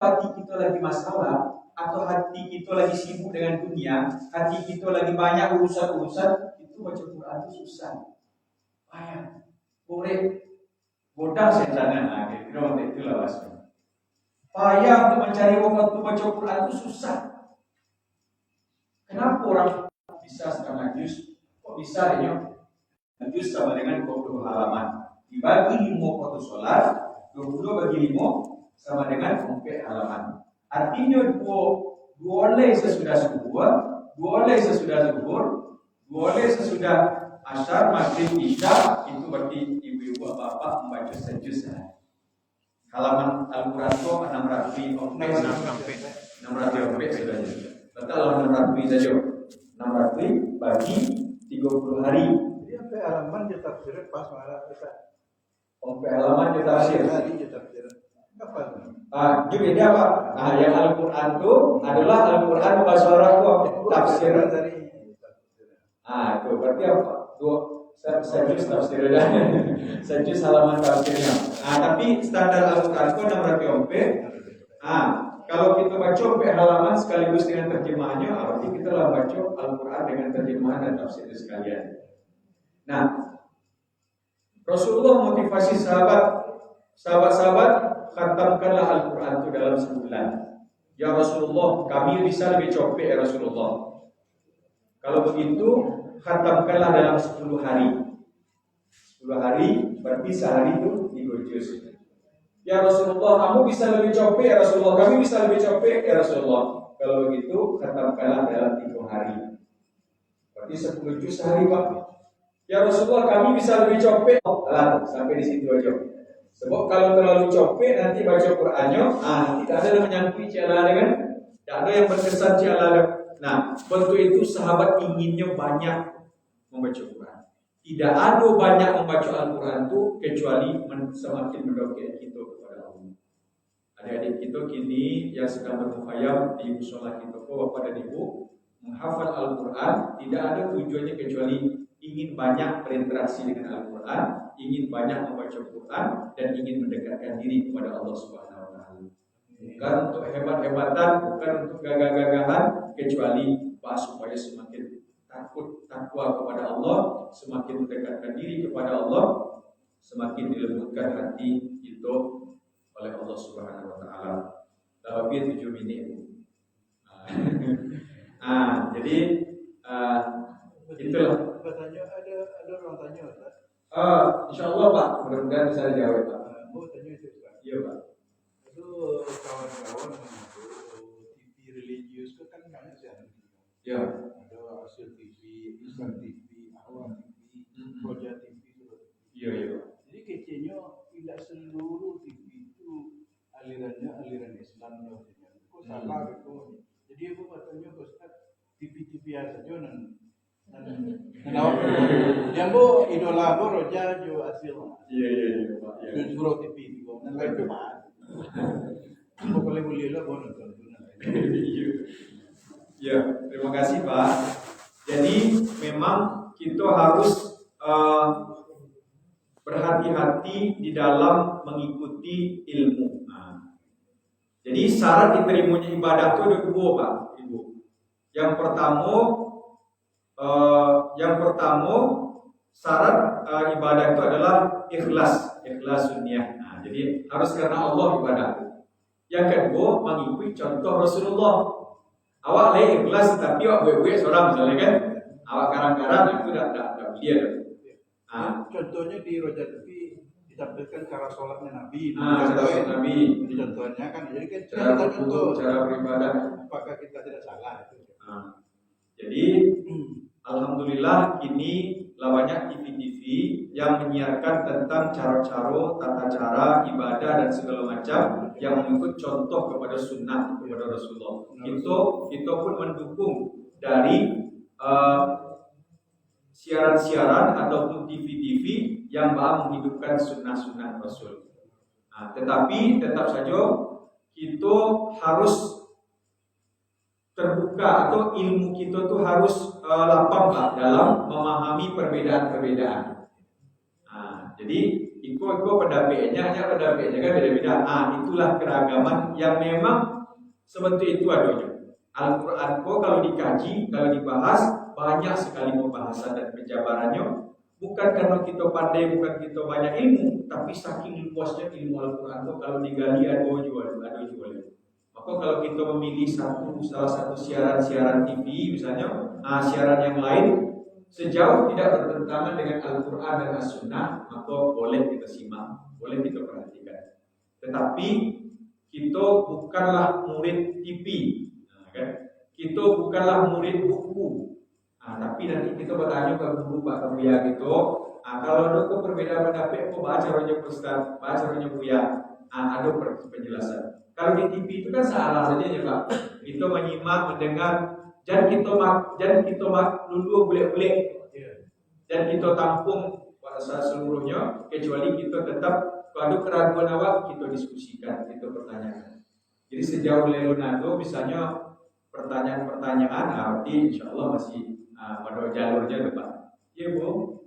hati kita lagi masalah, atau hati kita lagi sibuk dengan dunia, hati kita lagi banyak urusan-urusan, itu baca Quran itu susah. Payah. Boleh godam setannya. Nah, kira-kira waktu itulah maksudnya. Payah untuk mencari waktu baca Quran itu susah. Kenapa orang bisa setengah juz? Kok bisa ini? Juz sama dengan 20 halaman. Dibagi 5 waktu sholat, 20 bagi 5 sama dengan 4 halaman. Artinya dua oleh sesudah subuh, dua oleh sesudah zuhur, dua oleh sesudah asar, maghrib, isya, itu berarti ibu-ibu bapak membaca sejuz. Halaman Al-Quran itu 600 sudah. Betul 600 saja. 600 bagi 30 hari. Jadi sampai halaman dia tafsir pas malah kita. Sampai halaman dia tafsir. Hari dia tafsir. Apa? Juga dia apa? Nah, yang Al-Quran itu adalah Al-Quran bahasa Arab itu tafsir dari. Itu berarti apa? Sejus tafsirnya. Sejus halaman tafsirnya. Tapi standar Al-Quran itu 600. Kalau kita baca sampai halaman sekaligus dengan terjemahannya, arti kita lah baca Al-Quran dengan terjemahan dan tafsirnya sekalian. Nah, Rasulullah motivasi sahabat-sahabat, khatamkanlah Al-Quran itu dalam sebulan. Ya Rasulullah, kami bisa lebih cepat ya Rasulullah. Kalau begitu, khatamkanlah dalam 10 hari. 10 hari berarti sehari itu 3 juz. Ya Rasulullah, kamu bisa lebih cepat ya Rasulullah, kami bisa lebih cepat ya Rasulullah. Kalau begitu, khatamkanlah dalam 3 hari. Berarti 10 juz sehari, Pak. Ya Rasulullah, kami bisa lebih cepat. Sampai di situ aja. Sebab kalau terlalu cepat nanti baca Qur'annya, tidak ada yang menyangkut ciala dengan, tidak ada yang berkesan ciala. Nah, bentuk itu sahabat inginnya banyak membaca Quran. Tidak ada banyak membaca Al-Quran itu kecuali semakin mendekatkan kita kepada Allah. Adik-adik kita kini yang sedang bermukhayam di musola kita, bapak dan ibu, menghafal Al-Quran tidak ada tujuannya kecuali ingin banyak berinteraksi dengan Al-Quran, ingin banyak membaca Quran, dan ingin mendekatkan diri kepada Allah Subhanahu Wa Taala. Bukan untuk hebat-hebatan, bukan untuk gagah-gagahan, kecuali supaya semakin takwa kepada Allah, semakin mendekatkan diri kepada Allah, semakin dilembutkan hati itu oleh Allah Subhanahu Wa Taala. Lebih 7 menit. Jadi itulah. Katanya ada orang tanya, Ustaz. Insyaallah Pak, mudah-mudahan bisa dijawab Pak. Mau tanya itu, Pak. Iya Pak. Itu kawan-kawan mengaku TV religius itu kan banyak sih. Ya. Ada Hasil TV, Islam TV, Awam TV, Proja TV itu. Iya. Jadi kecilnya tidak seluruh TV itu alirannya aliran Islam loh. Kok salah gitu. Jadi aku katanya Ustaz TV saja awak yang bu idola bu roja jo hasil. Iya Pak. Surau TV itu. Nah itu mah. Kok boleh lah bu nonton. Ya, terima kasih Pak. Jadi memang kita harus berhati-hati di dalam mengikuti ilmu. Jadi syarat diterimanya ibadah itu ada 2 Pak, Ibu. Yang pertama syarat ibadah itu adalah ikhlas sunnah. Jadi harus karena Allah ibadah. Yang kedua mengikuti contoh Rasulullah. Awak leh ikhlas tapi awak buat seorang misalnya kan, awak karang-karang itu tidak dia. Contohnya di Roja TV ditampilkan cara sholatnya Nabi. Cara Nabi. Jadi contohnya kan, jadi kan cara beribadah. Apakah kita tidak salah? Jadi alhamdulillah kini banyak TV-TV yang menyiarkan tentang cara-cara, tata cara ibadah dan segala macam yang mengikut contoh kepada sunnah kepada Rasulullah. Kita pun mendukung dari siaran-siaran ataupun TV-TV yang menghidupkan sunnah-sunnah Rasul. Tetapi tetap saja kita harus terbuka atau ilmu kita tuh harus lapang Pak dalam memahami perbedaan-perbedaan. Jadi iko pendapatnya kan beda-beda. Itulah keragaman yang memang seperti itu adanya. Al-Quran kalau dikaji, kalau dibahas, banyak sekali pembahasan dan penjabarannya. Bukan karena kita pandai, bukan kita banyak ilmu, tapi saking luasnya ilmu Al-Quran kalau digali ada jual. Maka kalau kita memilih salah satu siaran TV misalnya, siaran yang lain sejauh tidak bertentangan dengan Al-Quran dan As-Sunnah, maka boleh kita simak, boleh kita perhatikan. Tetapi kita bukanlah murid TV, kan? Kita bukanlah murid buku. Tapi nanti kita bertanya ke guru Pak Buya gitu. Kalau ada perbedaan pendapat, baca caranya Ustaz, baca caranya Buya. Ada penjelasan. Kalau di TV itu kan salah saja ya Pak. Kita menyimak, mendengar, dan kita dulu boleh-boleh, dan kita tampung pada seluruhnya, kecuali kita tetap kalau ada keraguan awal kita diskusikan, kita pertanyakan. Jadi sejauh Leonardo misalnya pertanyaan-pertanyaan, berarti insya Allah masih pada jalurnya depan. Iya Bu.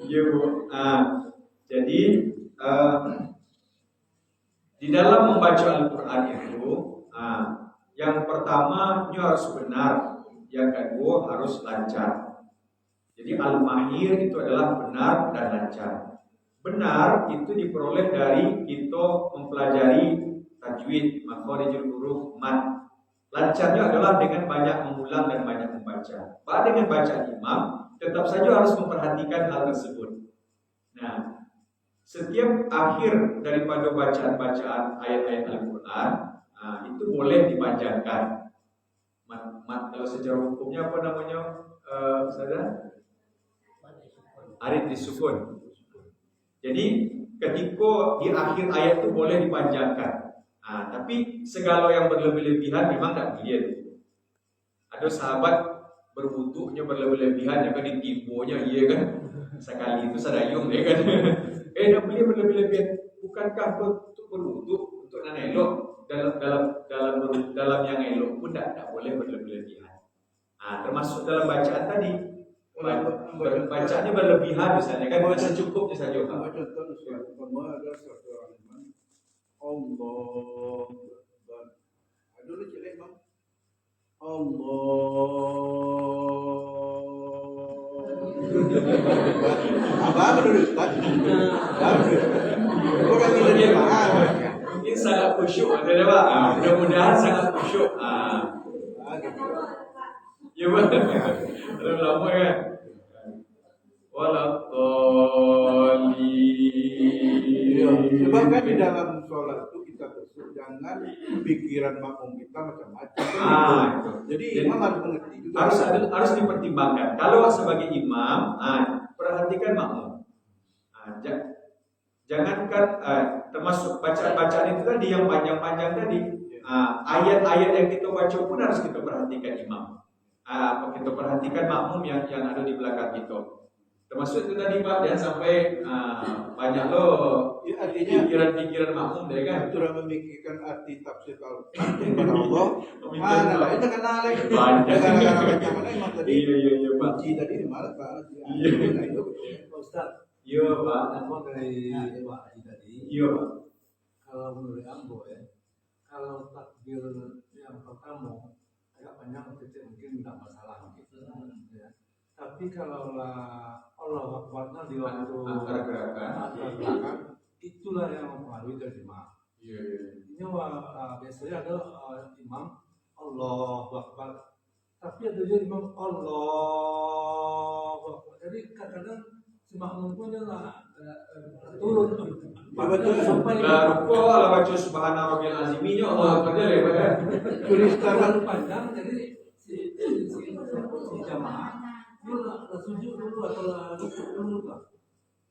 Iya Bu. Jadi di dalam membaca Al-Quran itu, yang pertama harus benar, yang kedua harus lancar. Jadi al-mahir itu adalah benar dan lancar. Benar itu diperoleh dari kita mempelajari tajwid, makharijul huruf, mad. Lancarnya adalah dengan banyak mengulang dan banyak membaca. Dengan bacaan imam, tetap saja harus memperhatikan hal tersebut. Nah, setiap akhir daripada bacaan-bacaan ayat-ayat Al-Quran, itu boleh dipanjangkan. Kalau secara hukumnya apa namanya, Ustazah? Arid disukun. Jadi ketika di akhir ayat itu boleh dipanjangkan. Tapi segala yang berlebih-lebihan memang tidak boleh. Ada sahabat berwuduknya berlebih-lebihan, ya kan, ditipunya, iya kan, sekali itu sadayung, ya kan. Tidak boleh berlebih-lebihan. Bukankah untuk berwuduk untuk yang elok, dalam yang elok pun tidak boleh berlebih-lebihan. Termasuk dalam bacaan tadi, bacaannya berlebihan misalnya kan, secukupnya saja. Contoh ada satu orang imam, Allah, ada lu cek imam, Allah, apa dulu Ustaz? Orang ini ini sangat khusyuk, ada Pak. Mudah-mudahan sangat khusyuk. Ya Pak. Belum lama kan. Sebab kan di dalam sholat itu kita besok jangan pikiran makmum kita macam-macam. Jadi imam harus mengerti juga. Harus dipertimbangkan. Kalau sebagai imam, perhatikan makmum. Jangankan termasuk bacaan itu tadi yang panjang-panjang tadi. Ayat-ayat yang kita baca pun harus kita perhatikan imam. Kita perhatikan makmum yang ada di belakang kita. Termasuk itu tadi Pak, jangan sampai banyak pikiran-pikiran makmum deh kan. Sudah memikirkan arti tafsir Al-Quran kepada Allah. Mana itu kenal lagi. Banyak. Mana imam tadi? Iya Pak. Kunci tadi malah Pak. Iya. Itu Ustaz. Iya Pak. Apa dari Pak Haji tadi? Iya Pak. Kalau menurut Ambo ya, kalau takbir yang pertama agak panjang mungkin tidak masalah gitu. Ya. Tapi kalau Allah Akbarnya di waktu antara gerakan, itulah yang mempengaruhi terjemah. Iya. Ini biasanya ada imam Allahu Akbar, tapi ada juga imam Allahu Akbar. Jadi kadang-kadang si makmum pun adalah turun. Sampai Lalu kalau baca subhana rabbil aziminya Allah Akbar ya Pak. tulis terlalu panjang, jadi si jamaah dia sujud dulu atau rukuk dulu lah.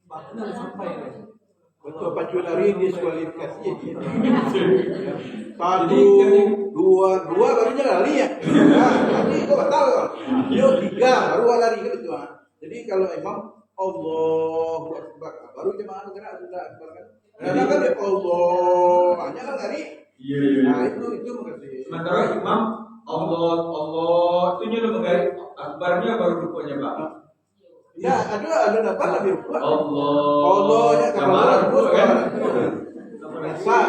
Bahkan harus sampai kan. Betul, pacu lari diskualifikasi dia. Satu, Jadi, dua barunya lari ya. Nah, nanti itu batal. Dia tiga baru lari kan itu. Jadi kalau imam Allahu Akbar baru jemaah bergerak sudah akbar kan. Karena kan dia Allah hanya kan lari. Iya. Nah itu mengerti. Sementara imam Allah itu nyuruh menggait akbarnya baru rukuknya Pak. Ya ada dapat lebih kuat. Allah ya sama lah rukuk kan. Besar.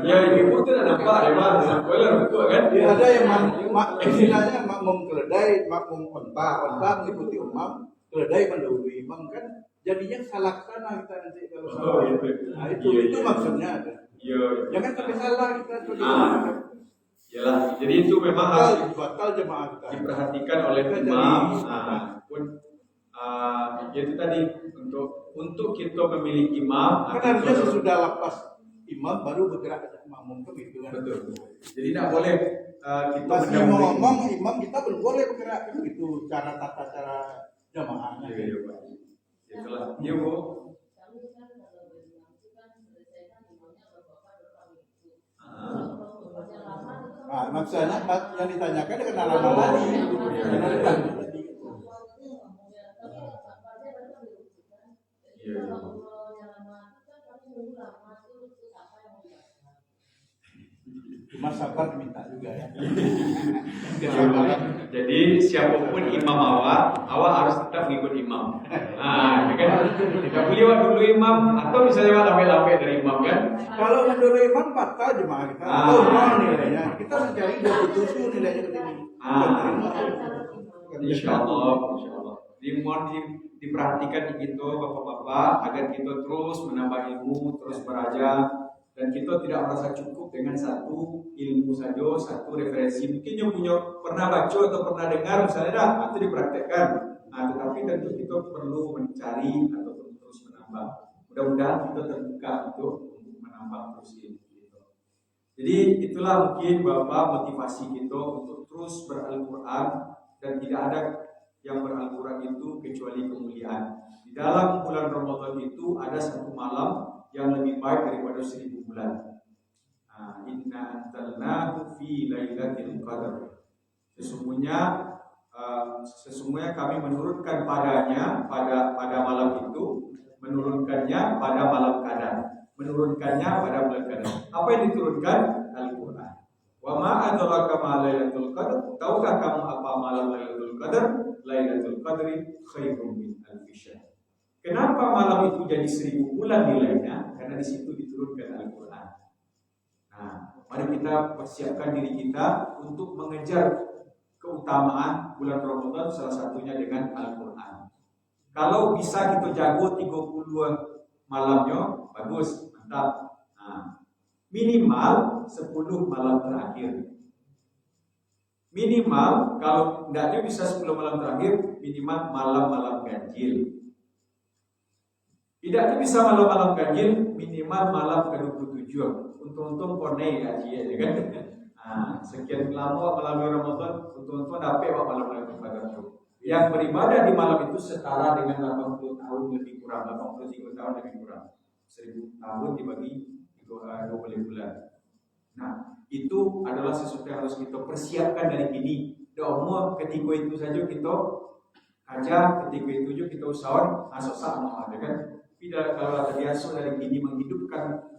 Ya ibu itu ada Pak ya Pak. Boleh rukuk kan. Ada yang istilahnya makmum keledai, makmum onta mengikuti imam, keledai mendahului imam kan. Jadinya salah sana kita nanti kalau salah. Nah itu maksudnya ada. Iya. Jangan sampai salah kita. Yalah, jadi itu memang harus batal jemaah kita. diperhatikan oleh imam. Itu tadi untuk kita memilih imam. Kan harusnya sesudah lepas imam baru bergerak ke makmum begitu kan. Betul. Jadi tidak boleh kita masih ngomong imam kita belum boleh bergerak begitu cara tata cara jamaahnya. Iya Pak. Itulah. Iya Bu. Nah, maksudnya yang ditanyakan dengan alamat tadi. Cuma sabar diminta juga ya. Jadi siapapun imam awak harus tetap ngikut imam. Nah, kan kita beliau dulu imam atau misalnya lambe-lambe dari imam kan? Kalau menurut imam batal jemaah kita. Oh, nilainya. Kita mencari 27 nilainya ke sini. Insyaallah. Dimohon diperhatikan gitu Bapak-bapak agar kita terus menambah ilmu, terus belajar dan kita tidak merasa cukup dengan satu ilmu saja, satu referensi. Mungkin yang punya pernah baca atau pernah dengar misalnya itu dipraktekkan. Tetapi tentu kita perlu mencari atau terus menambah. Mudah-mudahan kita terbuka untuk menambah terus ilmu kita. Jadi itulah mungkin Bapak motivasi kita untuk terus Al-Quran dan tidak ada yang Al-Quran itu kecuali kemuliaan. Di dalam bulan Ramadan itu ada satu malam yang lebih baik daripada 1000 bulan. Inna anzalnahu fi lailatul qadar. Sesungguhnya kami menurunkan padanya pada malam itu, menurunkannya pada malam qadar, menurunkannya pada bulan qadar. Apa yang diturunkan? Al-Quran. Wa ma adraka ma lailatul qadar? Tahukah kamu apa malam Lailatul Qadar? Lailatul Qadri khairum min alfi syahr. Kenapa malam itu jadi 1000 bulan nilainya? Karena di situ diturunkan Al-Quran. Nah, mari kita persiapkan diri kita untuk mengejar keutamaan bulan Ramadan, salah satunya dengan Al-Quran. Kalau bisa kita jago 30 malamnya, bagus, mantap. Nah, minimal 10 malam terakhir. Minimal, kalau tidaknya bisa 10 malam terakhir, minimal malam-malam ganjil. Tidaknya bisa malam-malam ganjil, minimal malam ke-27. Untung-untung kornei gaji ya kan. Sekian lama malam Ramadan, untung-untung dapat malam-malam ibadah itu. Yang beribadah di malam itu setara dengan 80 tahun lebih kurang, 83 tahun lebih kurang. 1000 tahun dibagi 20 bulan. Nah, itu adalah sesuatu yang harus kita persiapkan dari kini. Umur ketika itu saja kita aja, ketika itu juga kita usahakan asosak mau ada kan. Tidak kalau terbiasa dari kini menghidupkan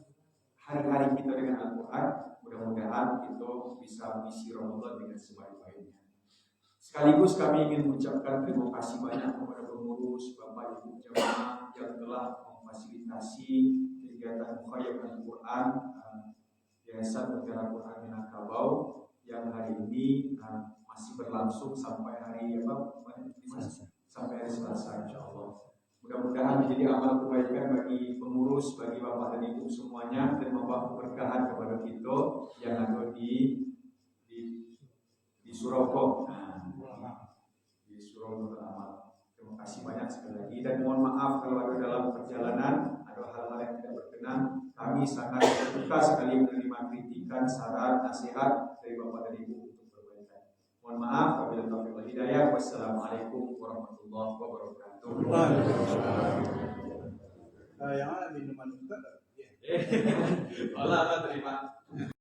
hari-hari kita dengan Al-Quran, mudah-mudahan kita bisa mengisi Ramadan dengan sebaik-baiknya. Sekaligus kami ingin mengucapkan terima kasih banyak kepada pengurus, Bapak Ibu jamaah yang telah memfasilitasi kegiatan Mukhayam Al-Quran Yayasan Mutiara Quran Minangkabau yang hari ini masih berlangsung sampai hari sampai hari Selasa insyaallah. Mudah-mudahan menjadi amal kebaikan bagi pengurus, bagi Bapak dan Ibu semuanya dan membawa keberkahan kepada kita yang ada di Surabaya. Di Surabaya amal. Terima kasih banyak sekali lagi dan mohon maaf kalau ada dalam perjalanan ada hal-hal yang tidak berkenan. Kami sangat terbuka sekali menerima kritikan, saran, nasihat dari Bapak dan Ibu untuk perbaikan. Mohon maaf apabila taufiq wal hidayah. Wassalamualaikum warahmatullahi wabarakatuh. Yang mana minuman Ustaz? Allah terima.